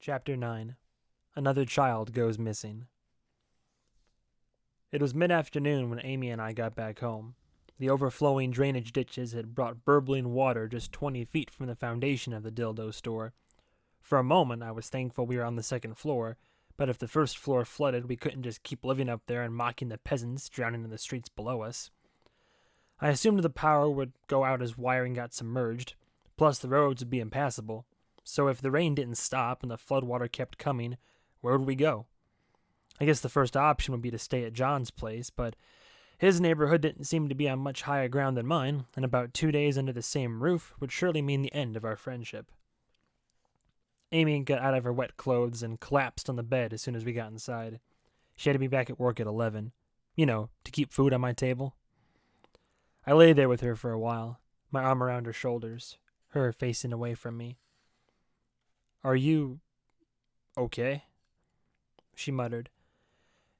Chapter 9. Another Child Goes Missing. It was mid-afternoon when Amy and I got back home. The overflowing drainage ditches had brought burbling water just 20 feet from the foundation of the dildo store. For a moment, I was thankful we were on the second floor, but if the first floor flooded, we couldn't just keep living up there and mocking the peasants drowning in the streets below us. I assumed the power would go out as wiring got submerged, plus the roads would be impassable. So if the rain didn't stop and the floodwater kept coming, where would we go? I guess the first option would be to stay at John's place, but his neighborhood didn't seem to be on much higher ground than mine, and about 2 days under the same roof would surely mean the end of our friendship. Amy got out of her wet clothes and collapsed on the bed as soon as we got inside. She had to be back at work at 11. To keep food on my table. I lay there with her for a while, my arm around her shoulders, her facing away from me. "Are you okay?" she muttered.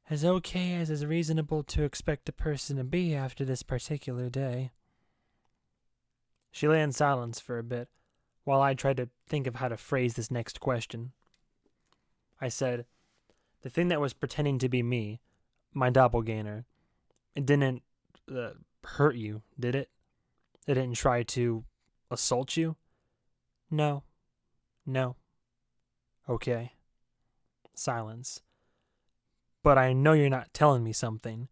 "As okay as is reasonable to expect a person to be after this particular day." She lay in silence for a bit, while I tried to think of how to phrase this next question. I said, "The thing that was pretending to be me, my doppelganger, it didn't hurt you, did it? It didn't try to assault you?" No. Okay. Silence. "But I know you're not telling me something."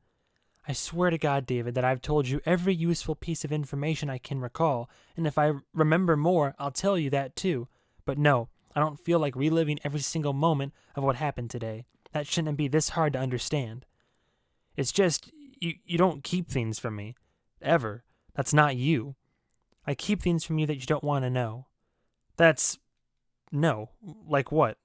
"I swear to God, David, that I've told you every useful piece of information I can recall, and if I remember more, I'll tell you that too. But no, I don't feel like reliving every single moment of what happened today. That shouldn't be this hard to understand. It's just, you don't keep things from me. Ever. That's not you. I keep things from you that you don't want to know." No. Like what?"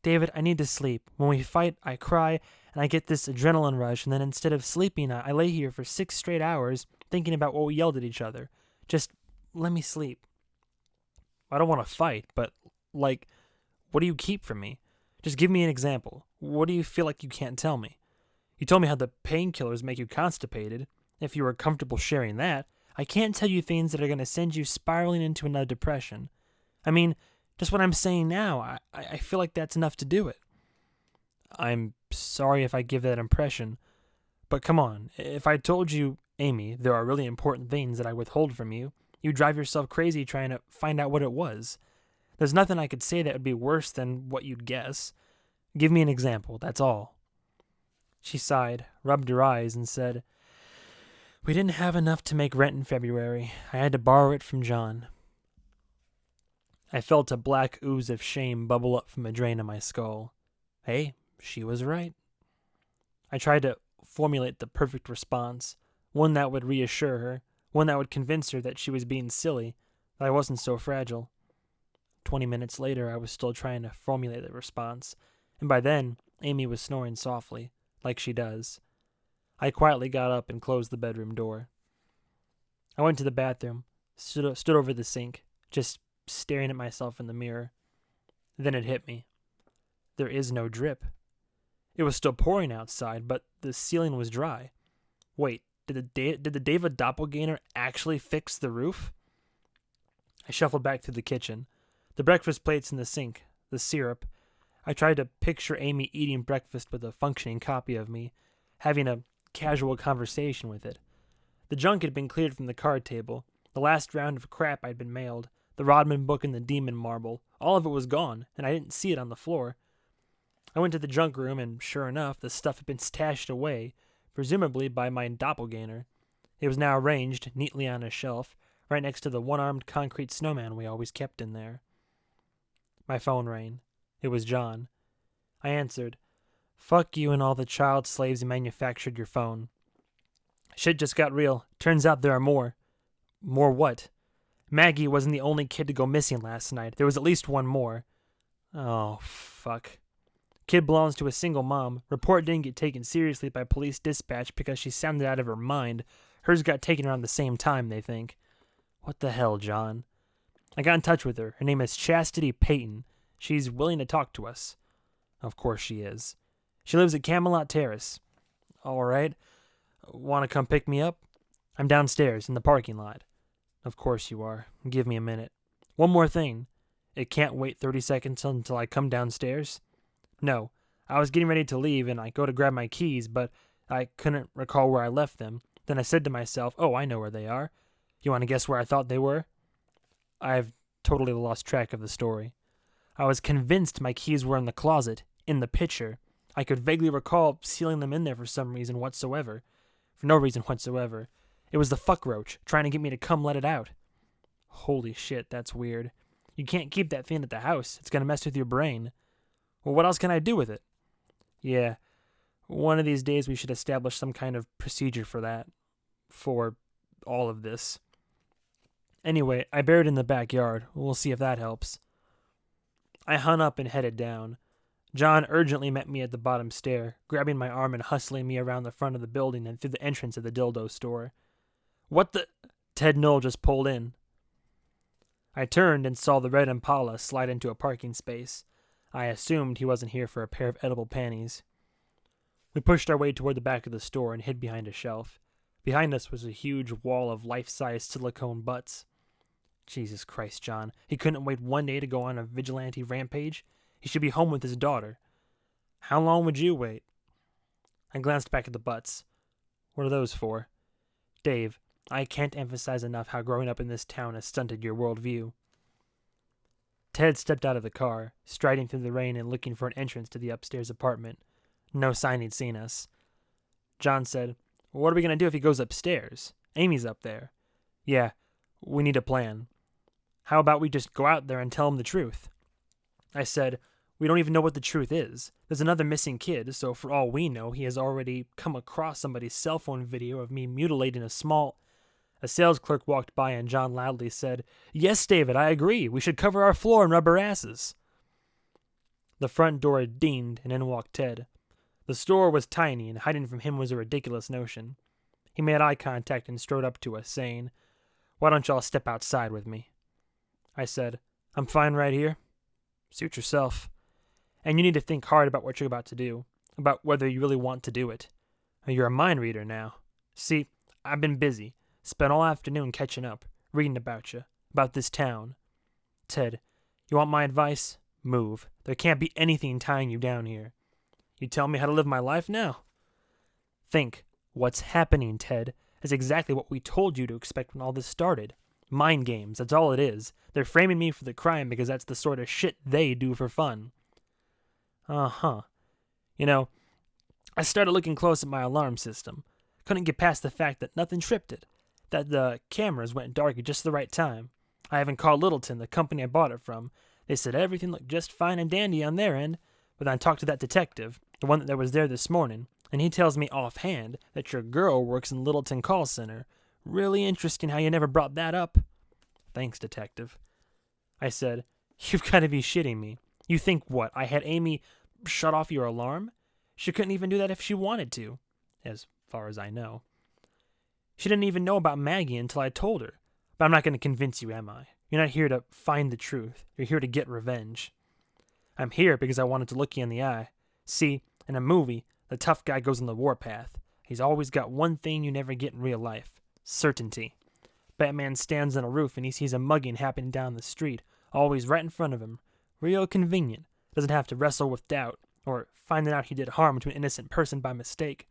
"David, I need to sleep. When we fight, I cry, and I get this adrenaline rush, and then instead of sleeping, I lay here for 6 straight hours thinking about what we yelled at each other. Just let me sleep." "I don't want to fight, but, what do you keep from me? Just give me an example. What do you feel like you can't tell me? You told me how the painkillers make you constipated. If you were comfortable sharing that, I can't tell you things that are going to send you spiraling into another depression. I mean, just what I'm saying now, I feel like that's enough to do it." "I'm sorry if I give that impression, but come on, if I told you, Amy, there are really important things that I withhold from you, you'd drive yourself crazy trying to find out what it was. There's nothing I could say that would be worse than what you'd guess. Give me an example, that's all." She sighed, rubbed her eyes, and said, "We didn't have enough to make rent in February. I had to borrow it from John." I felt a black ooze of shame bubble up from a drain in my skull. Hey, she was right. I tried to formulate the perfect response, one that would reassure her, one that would convince her that she was being silly, that I wasn't so fragile. 20 minutes later, I was still trying to formulate the response, and by then, Amy was snoring softly, like she does. I quietly got up and closed the bedroom door. I went to the bathroom, stood over the sink, just staring at myself in the mirror. Then it hit me. There is no drip. It was still pouring outside, but the ceiling was dry. Wait, did the David Doppelgänger actually fix the roof? I shuffled back through the kitchen. The breakfast plates in the sink, the syrup. I tried to picture Amy eating breakfast with a functioning copy of me, having a casual conversation with it. The junk had been cleared from the card table. The last round of crap I'd been mailed. The Rodman book and the demon marble. All of it was gone, and I didn't see it on the floor. I went to the junk room, and sure enough, the stuff had been stashed away, presumably by my doppelganger. It was now arranged neatly on a shelf, right next to the one-armed concrete snowman we always kept in there. My phone rang. It was John. I answered. "Fuck you and all the child slaves who manufactured your phone. Shit just got real. Turns out there are more." "More what?" "Maggie wasn't the only kid to go missing last night. There was at least one more." "Oh, fuck." "Kid belongs to a single mom. Report didn't get taken seriously by police dispatch because she sounded out of her mind. Hers got taken around the same time, they think." "What the hell, John?" "I got in touch with her. Her name is Chastity Payton. She's willing to talk to us." "Of course she is." "She lives at Camelot Terrace." "All right. Want to come pick me up?" "I'm downstairs in the parking lot." "Of course you are. Give me a minute." "One more thing. It can't wait 30 seconds until I come downstairs? No. I was getting ready to leave, and I go to grab my keys, but I couldn't recall where I left them. Then I said to myself, oh, I know where they are. You want to guess where I thought they were? I've totally lost track of the story. I was convinced my keys were in the closet, in the pitcher. I could vaguely recall sealing them in there for some reason whatsoever. For no reason whatsoever. It was the fuck roach, trying to get me to come let it out. Holy shit, that's weird. You can't keep that thing at the house. It's gonna mess with your brain. Well, what else can I do with it? Yeah, one of these days we should establish some kind of procedure for that. For all of this. Anyway, I buried it in the backyard. We'll see if that helps. I hung up and headed down. John urgently met me at the bottom stair, grabbing my arm and hustling me around the front of the building and through the entrance of the dildo store. What the? Ted Knoll just pulled in. I turned and saw the red Impala slide into a parking space. I assumed he wasn't here for a pair of edible panties. We pushed our way toward the back of the store and hid behind a shelf. Behind us was a huge wall of life-size silicone butts. Jesus Christ, John. He couldn't wait one day to go on a vigilante rampage? He should be home with his daughter. How long would you wait? I glanced back at the butts. What are those for? Dave, I can't emphasize enough how growing up in this town has stunted your worldview. Ted stepped out of the car, striding through the rain and looking for an entrance to the upstairs apartment. No sign he'd seen us. John said, what are we going to do if he goes upstairs? Amy's up there. Yeah, we need a plan. How about we just go out there and tell him the truth? I said, we don't even know what the truth is. There's another missing kid, so for all we know, he has already come across somebody's cell phone video of me mutilating a sales clerk walked by and John loudly said, yes, David, I agree. We should cover our floor and rub our asses. The front door dinged and in walked Ted. The store was tiny and hiding from him was a ridiculous notion. He made eye contact and strode up to us, saying, why don't y'all step outside with me? I said, I'm fine right here. Suit yourself. And you need to think hard about what you're about to do, about whether you really want to do it. You're a mind reader now. See, I've been busy, spent all afternoon catching up, reading about you, about this town. Ted, you want my advice? Move. There can't be anything tying you down here. You tell me how to live my life now? Think. What's happening, Ted, is exactly what we told you to expect when all this started. Mind games, that's all it is. They're framing me for the crime because that's the sort of shit they do for fun. Uh-huh. You know, I started looking close at my alarm system. Couldn't get past the fact that nothing tripped it, that the cameras went dark at just the right time. I haven't called Littleton, the company I bought it from. They said everything looked just fine and dandy on their end, but then I talked to that detective, the one that was there this morning, and he tells me offhand that your girl works in Littleton call center. Really interesting how you never brought that up. Thanks, detective. I said, you've got to be shitting me. You think what, I had Amy shut off your alarm? She couldn't even do that if she wanted to, as far as I know. She didn't even know about Maggie until I told her. But I'm not going to convince you, am I? You're not here to find the truth. You're here to get revenge. I'm here because I wanted to look you in the eye. See, in a movie, the tough guy goes on the warpath. He's always got one thing you never get in real life. Certainty. Batman stands on a roof and he sees a mugging happening down the street, always right in front of him. Real convenient. Doesn't have to wrestle with doubt, or finding out he did harm to an innocent person by mistake.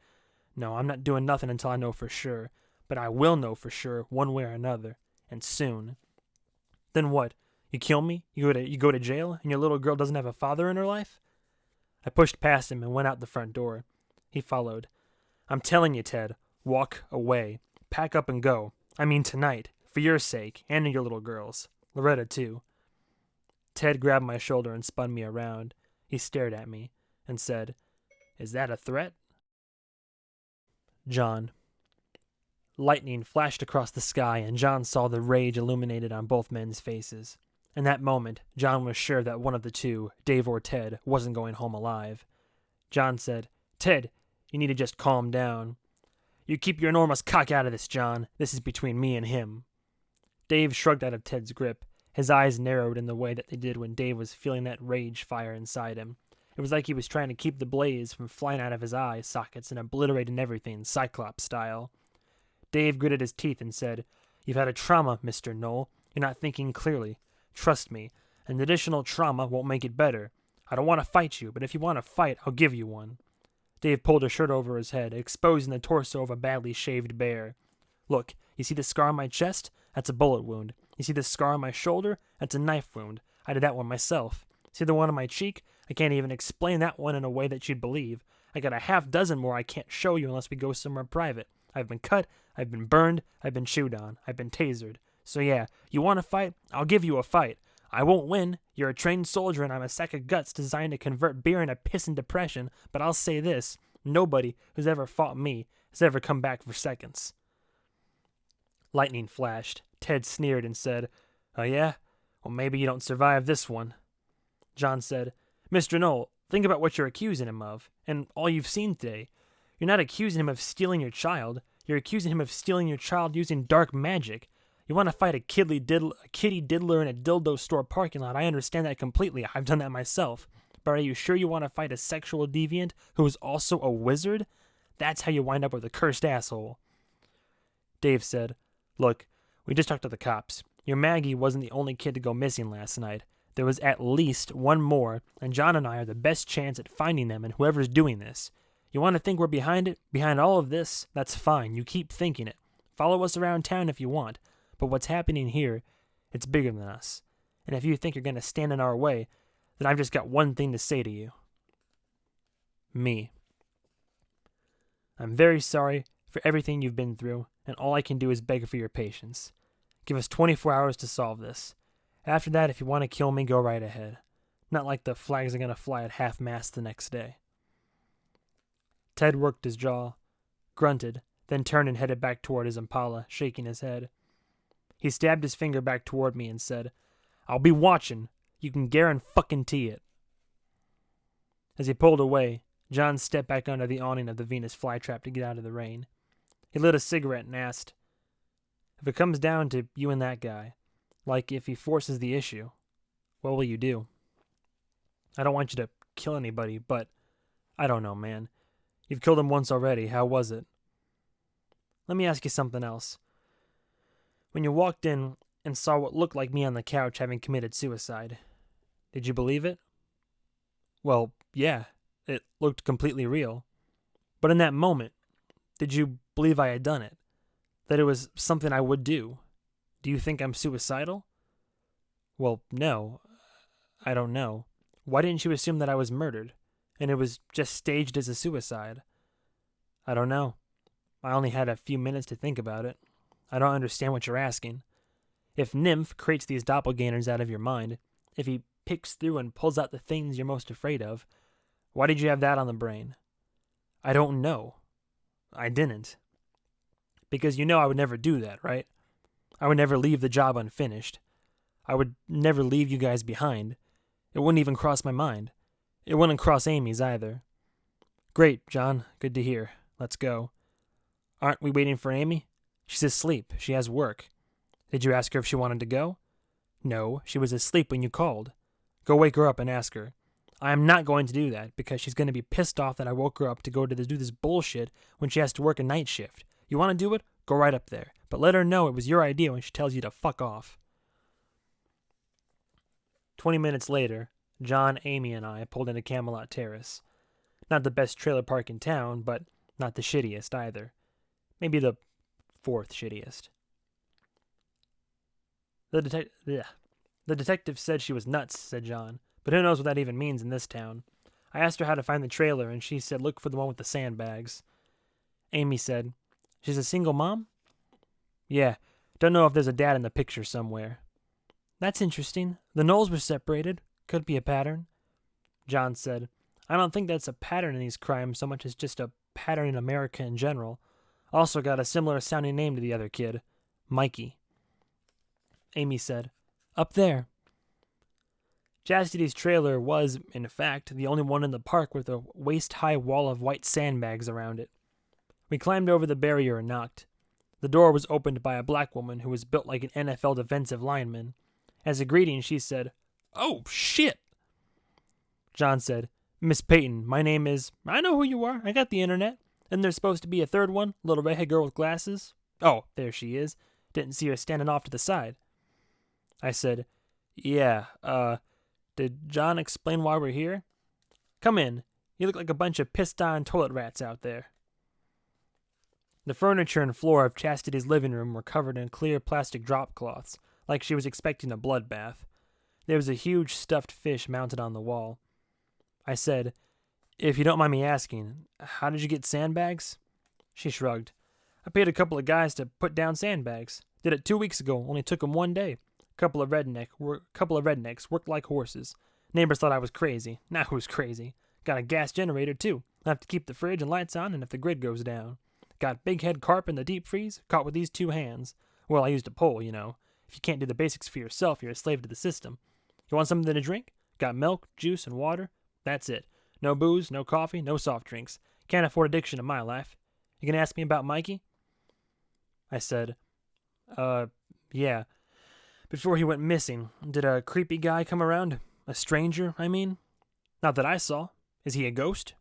No, I'm not doing nothing until I know for sure. But I will know for sure, one way or another. And soon. Then what? You kill me? You go to jail? And your little girl doesn't have a father in her life? I pushed past him and went out the front door. He followed. I'm telling you, Ted, walk away. Pack up and go. I mean tonight. For your sake, and your little girl's. Loretta, too. Ted grabbed my shoulder and spun me around. He stared at me and said, is that a threat? John. Lightning flashed across the sky, and John saw the rage illuminated on both men's faces. In that moment, John was sure that one of the two, Dave or Ted, wasn't going home alive. John said, Ted, you need to just calm down. You keep your enormous cock out of this, John. This is between me and him. Dave shrugged out of Ted's grip. His eyes narrowed in the way that they did when Dave was feeling that rage fire inside him. It was like he was trying to keep the blaze from flying out of his eye sockets and obliterating everything, Cyclops style. Dave gritted his teeth and said, You've had a trauma, Mr. Knoll. You're not thinking clearly. Trust me, An additional trauma won't make it better. I don't want to fight you, but if you want to fight, I'll give you one. Dave pulled a shirt over his head, exposing the torso of a badly shaved bear. Look, you see the scar on my chest? That's a bullet wound. You see the scar on my shoulder? That's a knife wound. I did that one myself. See the one on my cheek? I can't even explain that one in a way that you'd believe. I got a half dozen more I can't show you unless we go somewhere private. I've been cut, I've been burned, I've been chewed on, I've been tasered. So yeah, you want to fight? I'll give you a fight. I won't win. You're a trained soldier and I'm a sack of guts designed to convert beer into piss and depression, but I'll say this. Nobody who's ever fought me has ever come back for seconds. Lightning flashed. Ted sneered and said, Oh yeah? Well, maybe you don't survive this one. John said, Mr. Knoll, think about what you're accusing him of, and all you've seen today. You're not accusing him of stealing your child. You're accusing him of stealing your child using dark magic. You want to fight a kitty diddler in a dildo store parking lot. I understand that completely. I've done that myself. But are you sure you want to fight a sexual deviant who is also a wizard? That's how you wind up with a cursed asshole. Dave said, Look, we just talked to the cops. Your Maggie wasn't the only kid to go missing last night. There was at least one more, and John and I are the best chance at finding them and whoever's doing this. You want to think we're behind it? Behind all of this? That's fine. You keep thinking it. Follow us around town if you want. But what's happening here, it's bigger than us. And if you think you're going to stand in our way, then I've just got one thing to say to you. Me. I'm very sorry for everything you've been through, and all I can do is beg for your patience. Give us 24 hours to solve this. After that, if you want to kill me, go right ahead. Not like the flags are going to fly at half-mast the next day. Ted worked his jaw, grunted, then turned and headed back toward his Impala, shaking his head. He stabbed his finger back toward me and said, I'll be watching. You can guarantee it. As he pulled away, John stepped back under the awning of the Venus flytrap to get out of the rain. He lit a cigarette and asked, If it comes down to you and that guy, like if he forces the issue, what will you do? I don't want you to kill anybody, but I don't know, man. You've killed him once already. How was it? Let me ask you something else. When you walked in and saw what looked like me on the couch having committed suicide, did you believe it? Well, yeah, it looked completely real. But in that moment, did you believe I had done it? That it was something I would do? Do you think I'm suicidal? Well, no. I don't know. Why didn't you assume that I was murdered, and it was just staged as a suicide? I don't know. I only had a few minutes to think about it. I don't understand what you're asking. If Nymph creates these doppelgangers out of your mind, if he picks through and pulls out the things you're most afraid of, why did you have that on the brain? I don't know. I didn't. Because you know I would never do that, right? I would never leave the job unfinished. I would never leave you guys behind. It wouldn't even cross my mind. It wouldn't cross Amy's either. Great, John. Good to hear. Let's go. Aren't we waiting for Amy? She's asleep. She has work. Did you ask her if she wanted to go? No, she was asleep when you called. Go wake her up and ask her. I am not going to do that because she's going to be pissed off that I woke her up to go to do this bullshit when she has to work a night shift. You want to do it? Go right up there. But let her know it was your idea when she tells you to fuck off. 20 minutes later, John, Amy, and I pulled into Camelot Terrace. Not the best trailer park in town, but not the shittiest either. Maybe the fourth shittiest. The detective said she was nuts, said John, but who knows what that even means in this town. I asked her how to find the trailer, and she said look for the one with the sandbags. Amy said, She's a single mom? Yeah, don't know if there's a dad in the picture somewhere. That's interesting. The Knowles were separated. Could be a pattern. John said, I don't think that's a pattern in these crimes so much as just a pattern in America in general. Also got a similar sounding name to the other kid. Mikey. Amy said, Up there. Chastity's trailer was, in fact, the only one in the park with a waist-high wall of white sandbags around it. We climbed over the barrier and knocked. The door was opened by a black woman who was built like an NFL defensive lineman. As a greeting, she said, Oh, shit! John said, Miss Payton, my name is... I know who you are. I got the internet. And there's supposed to be a third one, little redhead girl with glasses. Oh, there she is. Didn't see her standing off to the side. I said, Yeah, did John explain why we're here? Come in. You look like a bunch of pissed-on toilet rats out there. The furniture and floor of Chastity's living room were covered in clear plastic drop cloths, like she was expecting a bloodbath. There was a huge stuffed fish mounted on the wall. I said, "If you don't mind me asking, how did you get sandbags?" She shrugged. "I paid a couple of guys to put down sandbags. Did it 2 weeks ago, only took 'em one day. Couple of rednecks worked like horses. Neighbors thought I was crazy. Now who's crazy? Got a gas generator, too. I have to keep the fridge and lights on and if the grid goes down. Got big head carp in the deep freeze, caught with these 2 hands. Well, I used a pole, you know. If you can't do the basics for yourself, you're a slave to the system. You want something to drink? Got milk, juice, and water? That's it. No booze, no coffee, no soft drinks. Can't afford addiction in my life. You gonna ask me about Mikey?" I said, yeah. Before he went missing, did a creepy guy come around? A stranger, I mean? Not that I saw. Is he a ghost?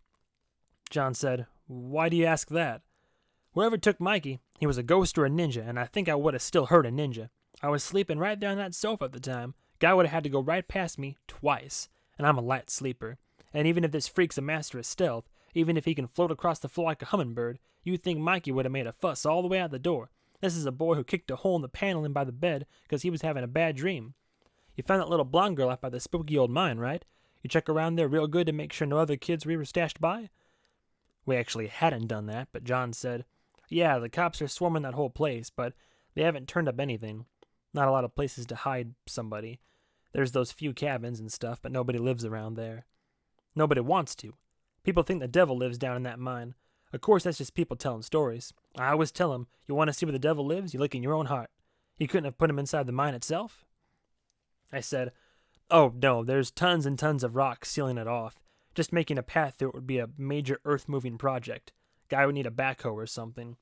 John said, "Why do you ask that? Whoever took Mikey, he was a ghost or a ninja, and I think I would have still heard a ninja. I was sleeping right there on that sofa at the time. Guy would have had to go right past me twice, and I'm a light sleeper. And even if this freak's a master of stealth, even if he can float across the floor like a hummingbird, you'd think Mikey would have made a fuss all the way out the door. This is a boy who kicked a hole in the paneling by the bed because he was having a bad dream. You found that little blonde girl out by the spooky old mine, right? You check around there real good to make sure no other kids were stashed by?" We actually hadn't done that, but John said, "Yeah, the cops are swarming that whole place, but they haven't turned up anything. Not a lot of places to hide somebody. There's those few cabins and stuff, but nobody lives around there. Nobody wants to. People think the devil lives down in that mine. Of course, that's just people telling stories. I always tell them, you want to see where the devil lives? You look in your own heart. You couldn't have put him inside the mine itself?" I said, "Oh, no, there's tons and tons of rock sealing it off. Just making a path through it would be a major earth-moving project. Guy would need a backhoe or something."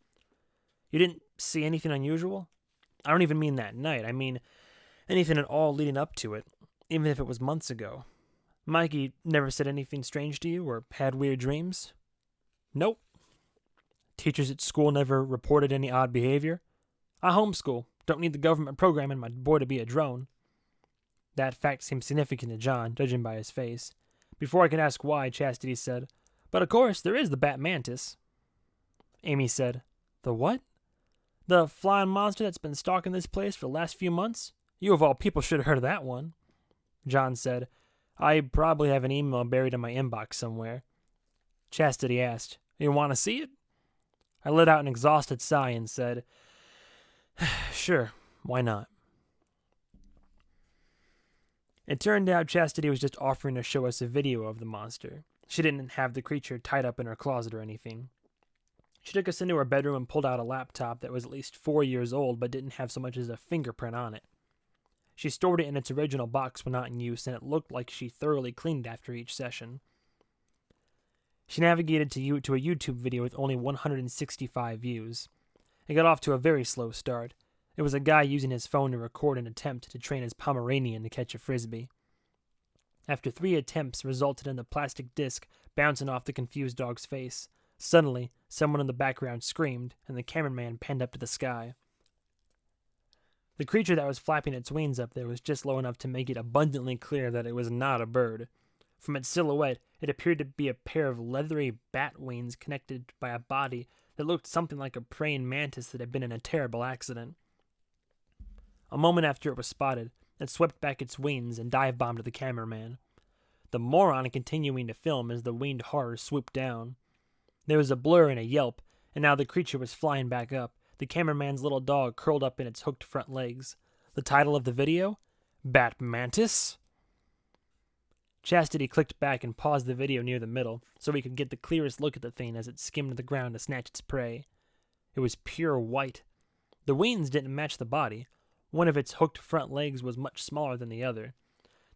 "You didn't see anything unusual?" "I don't even mean that night. I mean anything at all leading up to it, even if it was months ago. Mikey never said anything strange to you or had weird dreams?" "Nope." "Teachers at school never reported any odd behavior?" "I homeschool. Don't need the government programming my boy to be a drone." That fact seemed significant to John, judging by his face. Before I could ask why, Chastity said, "But of course, there is the Batmantis." Amy said, "The what?" "The flying monster that's been stalking this place for the last few months. You of all people should have heard of that one." John said, "I probably have an email buried in my inbox somewhere." Chastity asked, "You want to see it?" I let out an exhausted sigh and said, "Sure, why not?" It turned out Chastity was just offering to show us a video of the monster. She didn't have the creature tied up in her closet or anything. She took us into her bedroom and pulled out a laptop that was at least 4 years old but didn't have so much as a fingerprint on it. She stored it in its original box when not in use, and it looked like she thoroughly cleaned it after each session. She navigated to a YouTube video with only 165 views. It got off to a very slow start. It was a guy using his phone to record an attempt to train his Pomeranian to catch a frisbee. After 3 attempts resulted in the plastic disc bouncing off the confused dog's face. Suddenly, someone in the background screamed, and the cameraman panned up to the sky. The creature that was flapping its wings up there was just low enough to make it abundantly clear that it was not a bird. From its silhouette, it appeared to be a pair of leathery bat wings connected by a body that looked something like a praying mantis that had been in a terrible accident. A moment after it was spotted, it swept back its wings and dive-bombed the cameraman. The moron continuing to film as the winged horror swooped down. There was a blur and a yelp, and now the creature was flying back up, the cameraman's little dog curled up in its hooked front legs. The title of the video? Batmantis? Chastity clicked back and paused the video near the middle, so we could get the clearest look at the thing as it skimmed the ground to snatch its prey. It was pure white. The wings didn't match the body. One of its hooked front legs was much smaller than the other.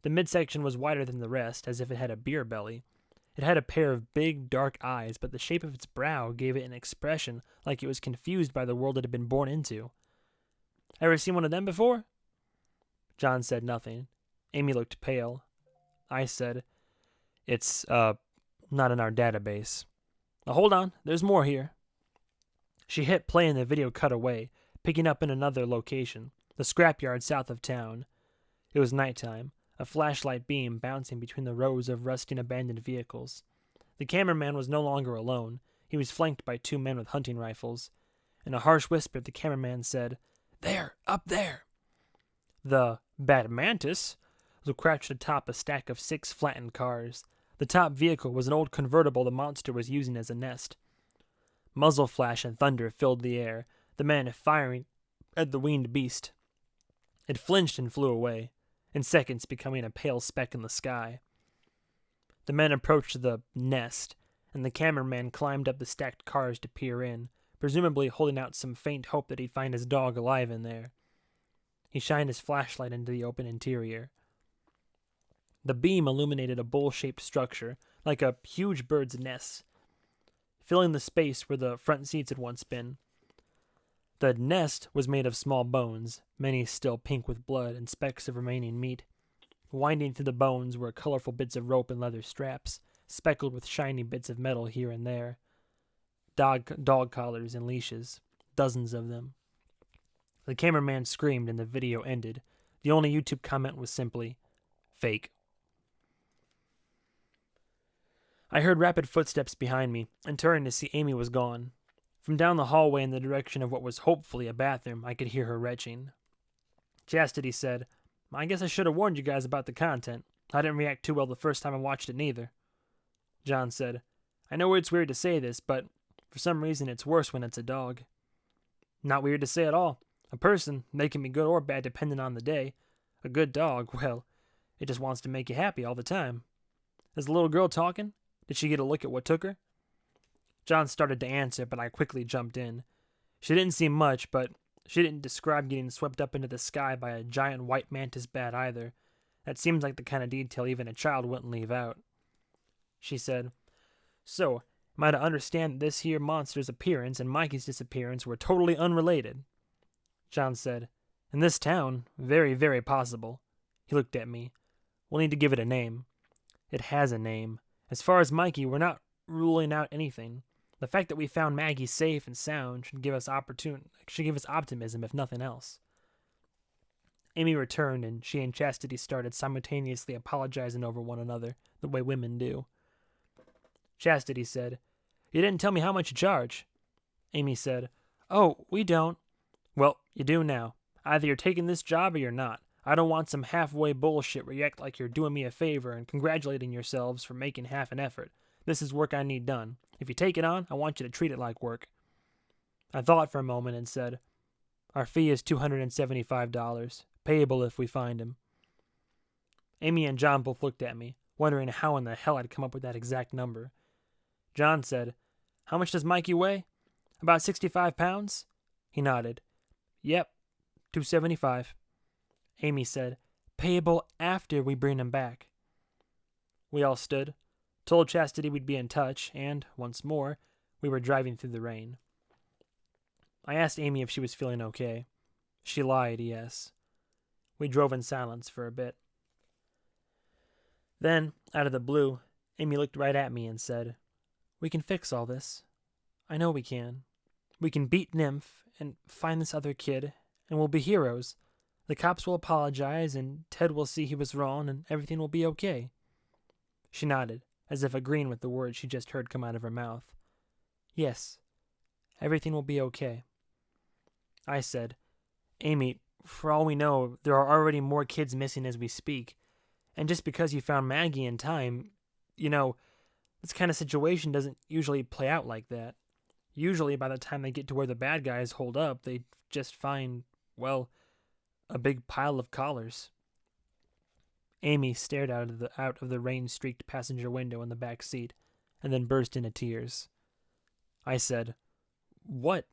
The midsection was wider than the rest, as if it had a beer belly. It had a pair of big, dark eyes, but the shape of its brow gave it an expression like it was confused by the world it had been born into. "Ever seen one of them before?" John said nothing. Amy looked pale. I said, "It's, not in our database." "Now hold on, there's more here." She hit play and the video cut away, picking up in another location, the scrapyard south of town. It was nighttime, a flashlight beam bouncing between the rows of rusting abandoned vehicles. The cameraman was no longer alone. He was flanked by 2 men with hunting rifles. In a harsh whisper, the cameraman said, "There, up there." The Batmantis was crouched atop a stack of 6 flattened cars. The top vehicle was an old convertible the monster was using as a nest. Muzzle flash and thunder filled the air, the men firing at the winged beast. It flinched and flew away, in seconds becoming a pale speck in the sky. The men approached the nest, and the cameraman climbed up the stacked cars to peer in, presumably holding out some faint hope that he'd find his dog alive in there. He shined his flashlight into the open interior. The beam illuminated a bowl-shaped structure, like a huge bird's nest, filling the space where the front seats had once been. The nest was made of small bones, many still pink with blood and specks of remaining meat. Winding through the bones were colorful bits of rope and leather straps, speckled with shiny bits of metal here and there. Dog collars and leashes, dozens of them. The cameraman screamed and the video ended. The only YouTube comment was simply, "Fake." I heard rapid footsteps behind me, and turned to see Amy was gone. From down the hallway in the direction of what was hopefully a bathroom, I could hear her retching. Chastity said, "I guess I should have warned you guys about the content. I didn't react too well the first time I watched it neither." John said, "I know it's weird to say this, but for some reason it's worse when it's a dog." "Not weird to say at all. A person, they can be good or bad depending on the day. A good dog, well, it just wants to make you happy all the time. Is the little girl talking? Did she get a look at what took her?" John started to answer, but I quickly jumped in. She didn't see much, but she didn't describe getting swept up into the sky by a giant white mantis bat either. That seems like the kind of detail even a child wouldn't leave out. She said, "So, am I to understand that this here monster's appearance and Mikey's disappearance were totally unrelated?" John said, "In this town, very, very possible." He looked at me. "We'll need to give it a name." "It has a name. As far as Mikey, we're not ruling out anything. The fact that we found Maggie safe and sound should give us optimism, if nothing else." Amy returned, and she and Chastity started simultaneously apologizing over one another, the way women do. Chastity said, "You didn't tell me how much you charge." Amy said, "Oh, we don't." "Well, you do now. Either you're taking this job or you're not. I don't want some halfway bullshit where you act like you're doing me a favor and congratulating yourselves for making half an effort. This is work I need done. If you take it on, I want you to treat it like work." I thought for a moment and said, "Our fee is $275, payable if we find him." Amy and John both looked at me, wondering how in the hell I'd come up with that exact number. John said, "How much does Mikey weigh?" "About 65 pounds? He nodded. "Yep, 275. Amy said, "Payable after we bring him back." We all stood, told Chastity we'd be in touch, and, once more, we were driving through the rain. I asked Amy if she was feeling okay. She lied, yes. We drove in silence for a bit. Then, out of the blue, Amy looked right at me and said, "We can fix all this. I know we can. We can beat Nymph and find this other kid, and we'll be heroes. The cops will apologize, and Ted will see he was wrong, and everything will be okay." She nodded, as if agreeing with the words she just heard come out of her mouth. "Yes, everything will be okay." I said, "Amy, for all we know, there are already more kids missing as we speak. And just because you found Maggie in time, this kind of situation doesn't usually play out like that. Usually, by the time they get to where the bad guys hold up, they just find, well, a big pile of collars." Amy stared out of the rain-streaked passenger window in the back seat, and then burst into tears. I said, "What?